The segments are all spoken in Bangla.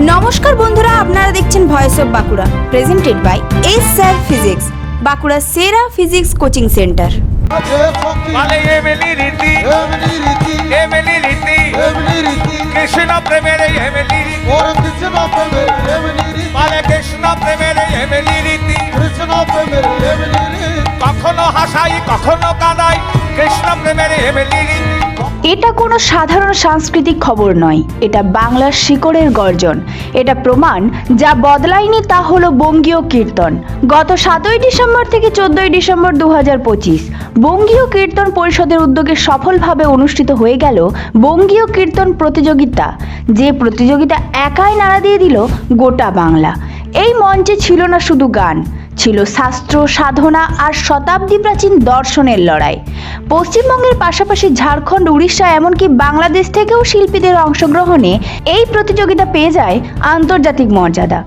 নমস্কার বন্ধুরা, আপনারা দেখছেন voice of Bankura, presented by S sir physics, Bankura সেরা ফিজিক্স কোচিং সেন্টার। কৃষ্ণ প্রেমের রীতি, কখনো হাসাই কখনো কাঁদাই, কৃষ্ণ প্রেমের এমনি রীতি। এটা কোনো সাধারণ সাংস্কৃতিক খবর নয়, এটা বাংলার শিকড়ের গর্জন। এটা প্রমাণ যা বদলায়নি তা হলো বঙ্গীয় কীর্তন। গত 7ই ডিসেম্বর থেকে 14ই ডিসেম্বর 2025 বঙ্গীয় কীর্তন পরিষদের উদ্যোগে সফলভাবে অনুষ্ঠিত হয়ে গেল বঙ্গীয় কীর্তন প্রতিযোগিতা, যে প্রতিযোগিতা একাই নাড়া দিয়ে দিল গোটা বাংলা। এই মঞ্চে ছিল না শুধু গান, ছিল শাস্ত্র সাধনা আর শতাব্দী প্রাচীন দর্শনের লড়াই। পশ্চিমবঙ্গের পাশাপাশি ঝাড়খণ্ড, উড়িষ্যা, এমনকি বাংলাদেশ থেকেও শিল্পীদের অংশগ্রহণে এই প্রতিযোগিতা পেয়ে যায় আন্তর্জাতিক মর্যাদা।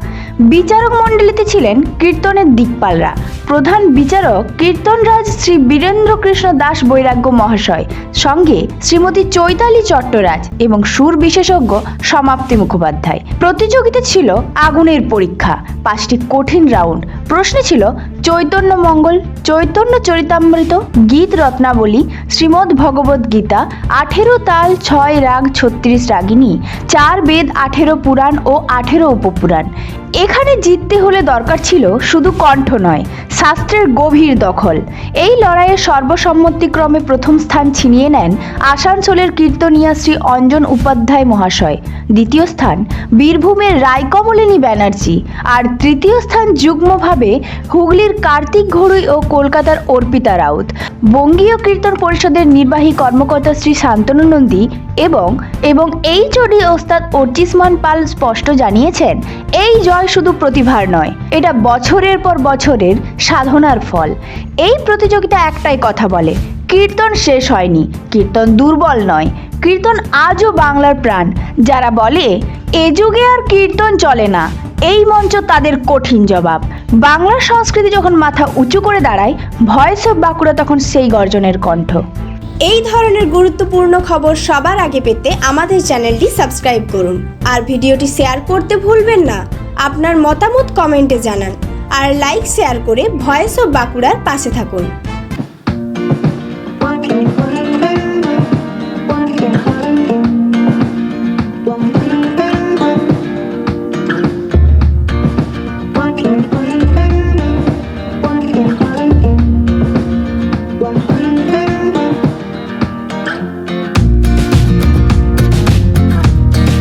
বিচারক মণ্ডলীতে ছিলেন কীর্তনের দিকপালরা। প্রধান বিচারক কীর্তনরাজ শ্রী বীরেন্দ্র কৃষ্ণ দাস বৈরাগ্য মহাশয়, সঙ্গে শ্রীমতী চৈতালি চট্টরাজ এবং সুর বিশেষজ্ঞ সমাপ্তি মুখোপাধ্যায়। প্রতিযোগিতা ছিল আগুনের পরীক্ষা, 5টি কঠিন রাউন্ড। প্রশ্নে ছিল চৈতন্য মঙ্গল, চৈতন্য চরিতামৃত, গীত রত্নাবলী, শ্রীমদ্ ভগবদ গীতা, 18 তাল, 6 রাগ, 36 রাগিনী, 4 বেদ, 18 পুরাণ ও 18 উপপুরাণ। এখানে জিততে হলে দরকার ছিল শুধু কণ্ঠ নয়, শাস্ত্রের গভীর দখল। এই লড়াইয়ে সর্বসম্মতিক্রমে প্রথম স্থান ছিনিয়ে নেন আসানসোলের কীর্তনিয়া শ্রী অঞ্জন উপাধ্যায় মহাশয়, দ্বিতীয় স্থান বীরভূমের রায়কমলিনী ব্যানার্জি, আর তৃতীয় স্থান যুগ্মভাবে হুগলির কার্তিক ঘড়ুই ও কলকাতার অর্পিতা রাউত। বঙ্গীয় কীর্তন পরিষদের নির্বাহী কর্মকর্তা শ্রী শান্তনু নন্দী এবং এইচওডি ওস্তাদ অর্চিষ্মান পাল স্পষ্ট জানিয়েছেন, এই জয় শুধু প্রতিভার নয়, এটা বছরের পর বছরের সাধনার ফল। এই প্রতিযোগিতা একটাই কথা বলে, কীর্তন শেষ হয়নি, কীর্তন দুর্বল নয়, কীর্তন আজও বাংলার প্রাণ। যারা বলে এ যুগে আর কীর্তন চলে না, এই মঞ্চ তাদের কঠিন জবাব। বাংলার সংস্কৃতি যখন মাথা উঁচু করে দাঁড়ায়, ভয়েস অফ বাঁকুড়া তখন সেই গর্জনের কণ্ঠ। এই ধরনের গুরুত্বপূর্ণ খবর সবার আগে পেতে আমাদের চ্যানেলটি সাবস্ক্রাইব করুন আর ভিডিওটি শেয়ার করতে ভুলবেন না। আপনার মতামত কমেন্টে জানান আর লাইক শেয়ার করে ভয়েস অফ বাঁকুড়ার পাশে থাকুন।